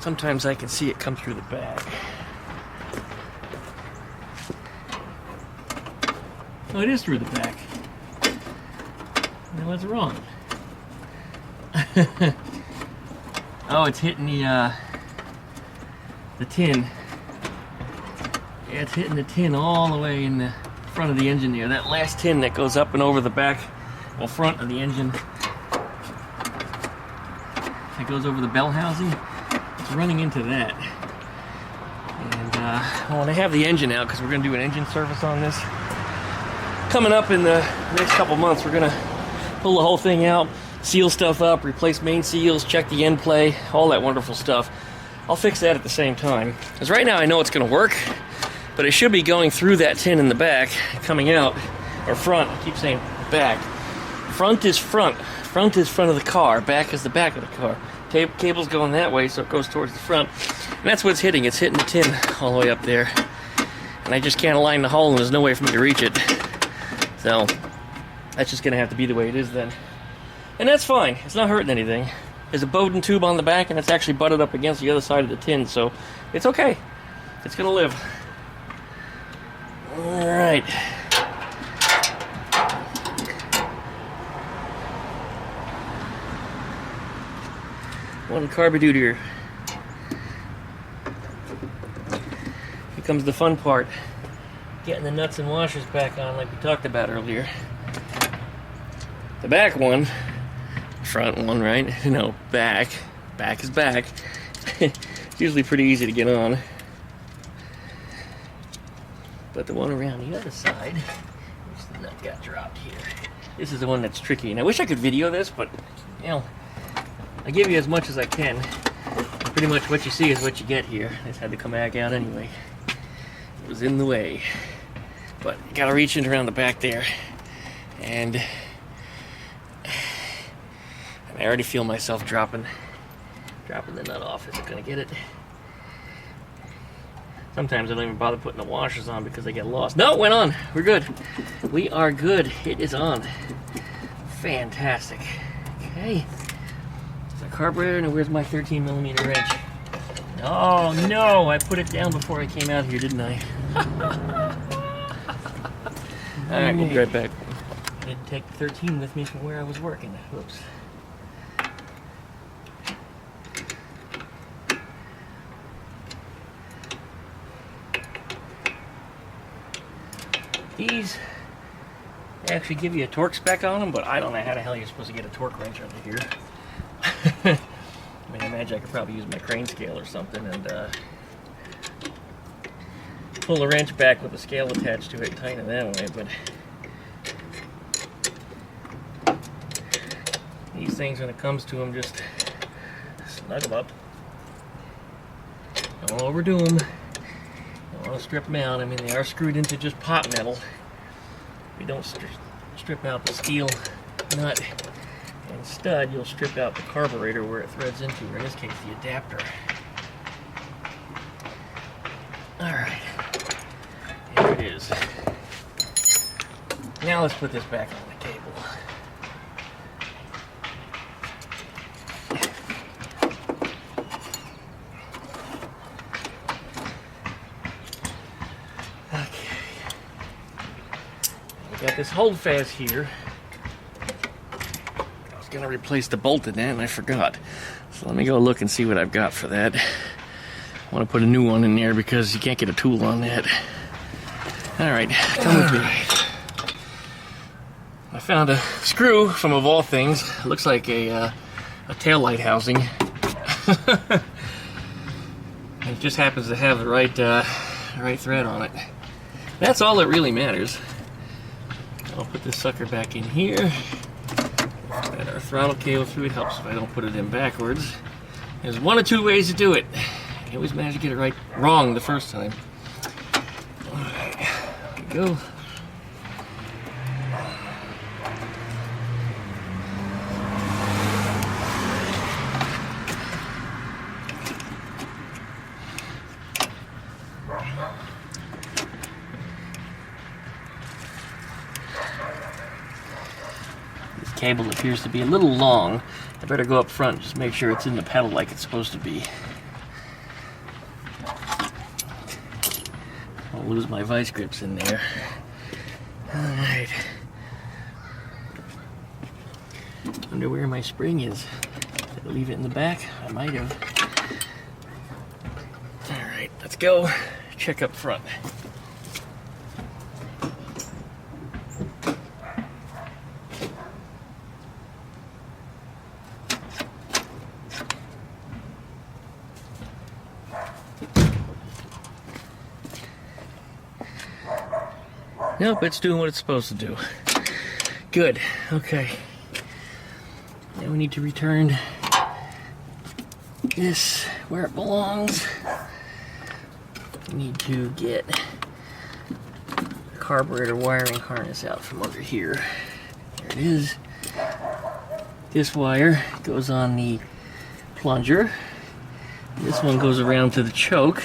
Sometimes I can see it come through the back. Oh, it is through the back. Now what's wrong? Oh, it's hitting the tin. Yeah, it's hitting the tin all the way in the front of the engine there. That last tin that goes up and over the back, well, front of the engine. It goes over the bell housing. It's running into that. And when I have the engine out, because we're going to do an engine service on this, coming up in the next couple months, we're going to pull the whole thing out, seal stuff up, replace main seals, check the end play, all that wonderful stuff. I'll fix that at the same time. Because right now I know it's going to work, but it should be going through that tin in the back, coming out, or front, I keep saying back. Front is front. Front is front of the car, back is the back of the car. Cable's going that way, so it goes towards the front. And that's what's hitting. It's hitting the tin all the way up there. And I just can't align the hole, and there's no way for me to reach it. So, that's just going to have to be the way it is then. And that's fine. It's not hurting anything. There's a Bowden tube on the back, and it's actually butted up against the other side of the tin, so it's okay. It's going to live. Alright. One Carburetor. Here comes the fun part. Getting the nuts and washers back on like we talked about earlier. The back one, front one, right? No, back. Back is back. It's usually pretty easy to get on. But the one around the other side, which the nut got dropped here. This is the one that's tricky. And I wish I could video this, but, you know, I give you as much as I can. And pretty much what you see is what you get here. I just had to come back out anyway. It was in the way. But you gotta reach in around the back there. And I already feel myself dropping the nut off. Is it gonna get it? Sometimes I don't even bother putting the washers on because they get lost. No, it went on. We're good. We are good. It is on. Fantastic. Okay. It's a carburetor, and where's my 13mm wrench? Oh no, I put it down before I came out here, didn't I? Alright, we'll be right back. I didn't take the 13 with me from where I was working. Whoops. These actually give you a torque spec on them, but I don't know how the hell you're supposed to get a torque wrench under here. I mean, I imagine I could probably use my crane scale or something and pull the wrench back with the scale attached to it and tighten it that way, but these things, when it comes to them, just snug them up. Don't overdo them. Don't want to strip them out. I mean, they are screwed into just pot metal. If you don't strip out the steel nut and stud, you'll strip out the carburetor where it threads into, or in this case, the adapter. Alright. Here it is. Now let's put this back on the cable. Got this holdfast here. I was going to replace the bolt in that and I forgot. So let me go look and see what I've got for that. I want to put a new one in there because you can't get a tool on that. Alright, come with me. I found a screw from, of all things, it looks like a a taillight housing. It just happens to have the right thread on it. That's all that really matters. I'll put this sucker back in here. Let our throttle cable through. It helps if I don't put it in backwards. There's one or two ways to do it. You always manage to get it wrong the first time. Alright, here we go. This cable appears to be a little long. I better go up front, just make sure it's in the pedal like it's supposed to be. I'll lose my vice grips in there. Alright. Wonder where my spring is. Did I leave it in the back? I might have. Alright, let's go check up front. Nope, it's doing what it's supposed to do. Good. Okay. Now we need to return this where it belongs. We need to get the carburetor wiring harness out from under here. There it is. This wire goes on the plunger. This one goes around to the choke.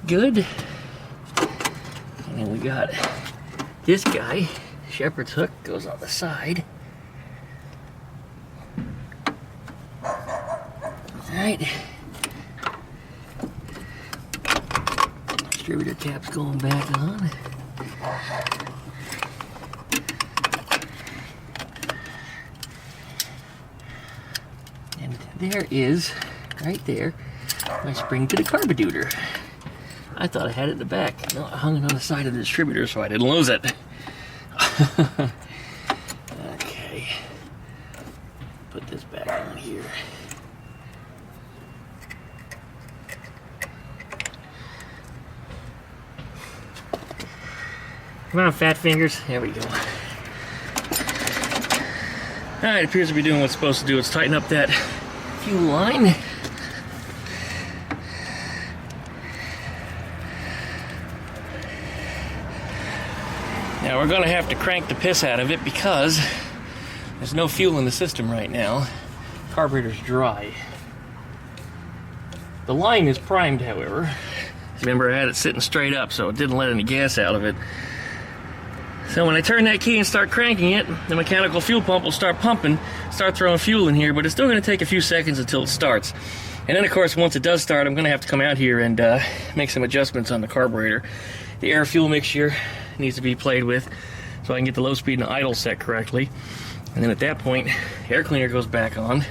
Good. And then we got this guy, shepherd's hook, goes on the side. Alright. Distributor cap's going back on. And there is, right there, my spring to the carburetor. I thought I had it in the back. No, I hung it on the side of the distributor so I didn't lose it. Okay. Put this back on here. Come on, fat fingers. There we go. Alright, it appears to be doing what's supposed to do. It's tighten up that fuel line. Now we're going to have to crank the piss out of it because there's no fuel in the system right now. Carburetor's dry. The line is primed, however. Remember, I had it sitting straight up, so it didn't let any gas out of it. So when I turn that key and start cranking it, the mechanical fuel pump will start pumping, start throwing fuel in here, but it's still going to take a few seconds until it starts. And then, of course, once it does start, I'm going to have to come out here and make some adjustments on the carburetor. The air-fuel mixture needs to be played with so I can get the low speed and idle set correctly. And then at that point, air cleaner goes back on.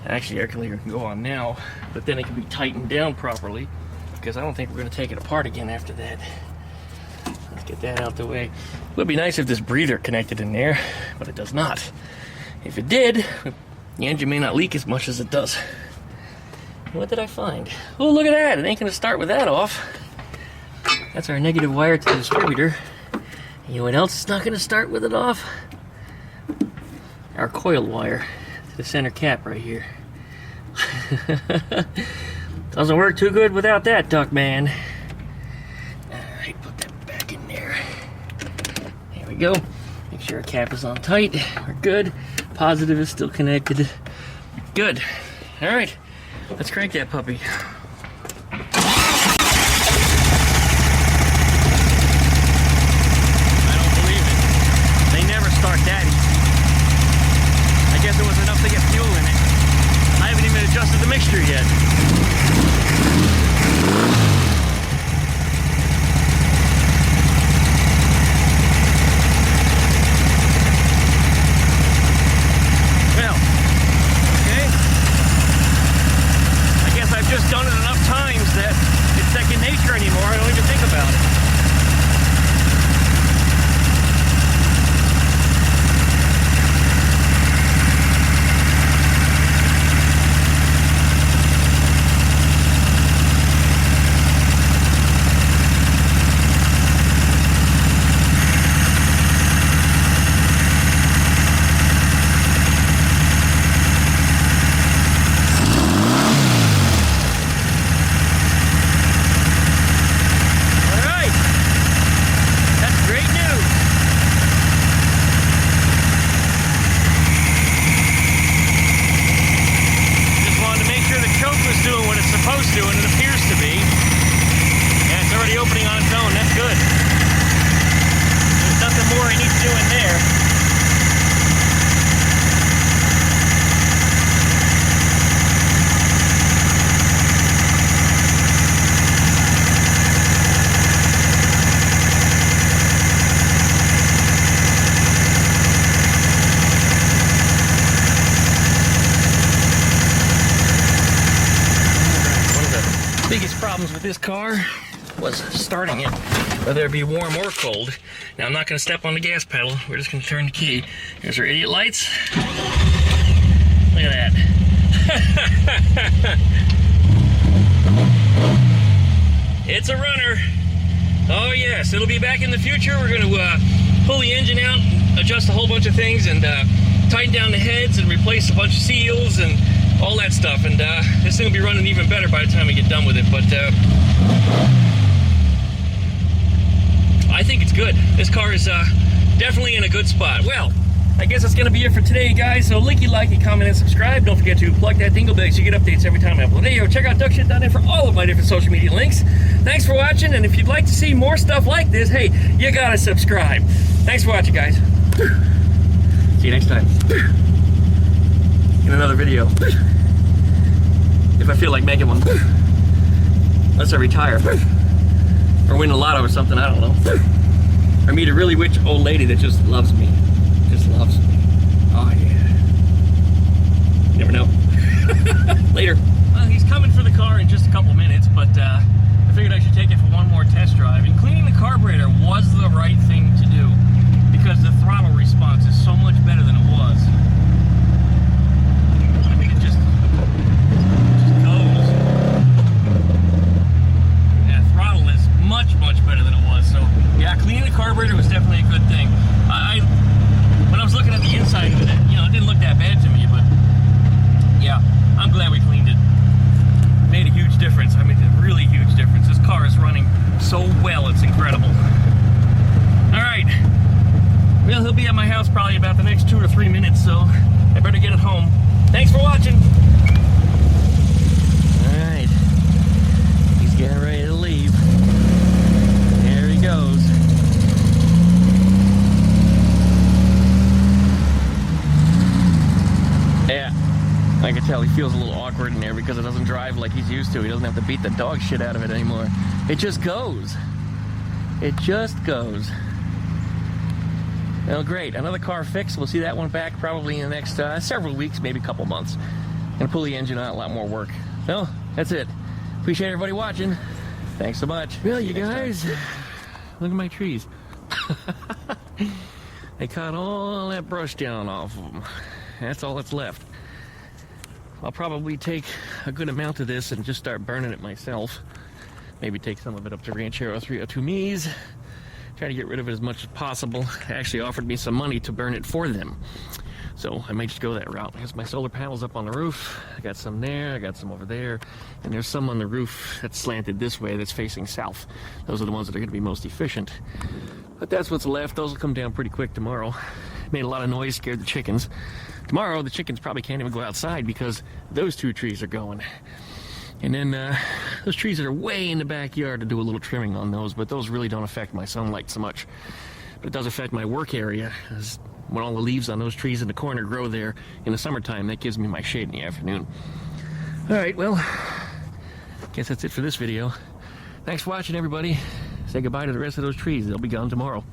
Actually, air cleaner can go on now, but then it can be tightened down properly because I don't think we're going to take it apart again after that. Let's get that out the way. It would be nice if this breather connected in there, but it does not. If it did, the engine may not leak as much as it does. What did I find? Oh, look at that. It ain't going to start with that off. That's our negative wire to the distributor. You know what else is not going to start with it off? Our coil wire to the center cap right here. Doesn't work too good without that, Duckman. Alright, put that back in there. There we go. Make sure our cap is on tight. We're good. Positive is still connected. Good. Alright, let's crank that puppy. Adjusted the mixture yet. Well, okay. I guess I've just done it loading on its own. That's good. There's nothing more I need to do in there. Biggest problems with this car was starting it, whether it be warm or cold. Now I'm not going to step on the gas pedal. We're just going to turn the key. There's our idiot lights. Look at that. It's a runner. Oh yes, it'll be back in the future. We're going to pull the engine out, adjust a whole bunch of things, and tighten down the heads and replace a bunch of seals and all that stuff, and this thing will be running even better by the time we get done with it. But I think it's good. This car is definitely in a good spot. Well, I guess that's going to be it for today, guys. So like, comment, and subscribe. Don't forget to plug that dingle bell so you get updates every time I upload a video. Check out duckshit.net for all of my different social media links. Thanks for watching, and if you'd like to see more stuff like this, hey, you gotta subscribe. Thanks for watching, guys. See you next time in another video, if I feel like making one, unless I retire or win a lotto or something, I don't know, or meet a really rich old lady that just loves me, oh yeah, you never know. Later. Well, he's coming for the car in just a couple minutes, but I figured I should take it for one more test drive, and cleaning the carburetor was the right thing to do because the throttle response is so much better than it was. Much better than it was. So yeah, cleaning the carburetor was definitely a good thing. When I was looking at the inside of it, you know, it didn't look that bad to me, but yeah, I'm glad we cleaned it. Made a huge difference. I mean, a really huge difference. This car is running so well, it's incredible. All right, well, he'll be at my house probably about the next 2 to 3 minutes, so I better get it home. Thanks for watching. All right, he's getting ready to leave. Goes. Yeah, I can tell he feels a little awkward in there because it doesn't drive like he's used to. He doesn't have to beat the dog shit out of it anymore. It just goes. It just goes. Well, great. Another car fix. We'll see that one back probably in the next several weeks, maybe a couple months. Gonna pull the engine out, a lot more work. Well, that's it. Appreciate everybody watching. Thanks so much. Well, you guys, look at my trees. They cut all that brush down off of them. That's all that's left. I'll probably take a good amount of this and just start burning it myself. Maybe take some of it up to Ranchero 302 Me's. Try to get rid of it as much as possible. They actually offered me some money to burn it for them. So I might just go that route. Here's my solar panels up on the roof. I got some there, I got some over there, and there's some on the roof that's slanted this way that's facing south. Those are the ones that are going to be most efficient. But that's what's left. Those will come down pretty quick tomorrow. Made a lot of noise, scared the chickens. Tomorrow the chickens probably can't even go outside because those two trees are going. And then those trees that are way in the backyard to do a little trimming on those, but those really don't affect my sunlight so much. But it does affect my work area. When all the leaves on those trees in the corner grow there in the summertime, that gives me my shade in the afternoon. All right, well, guess that's it for this video. Thanks for watching, everybody. Say goodbye to the rest of those trees. They'll be gone tomorrow.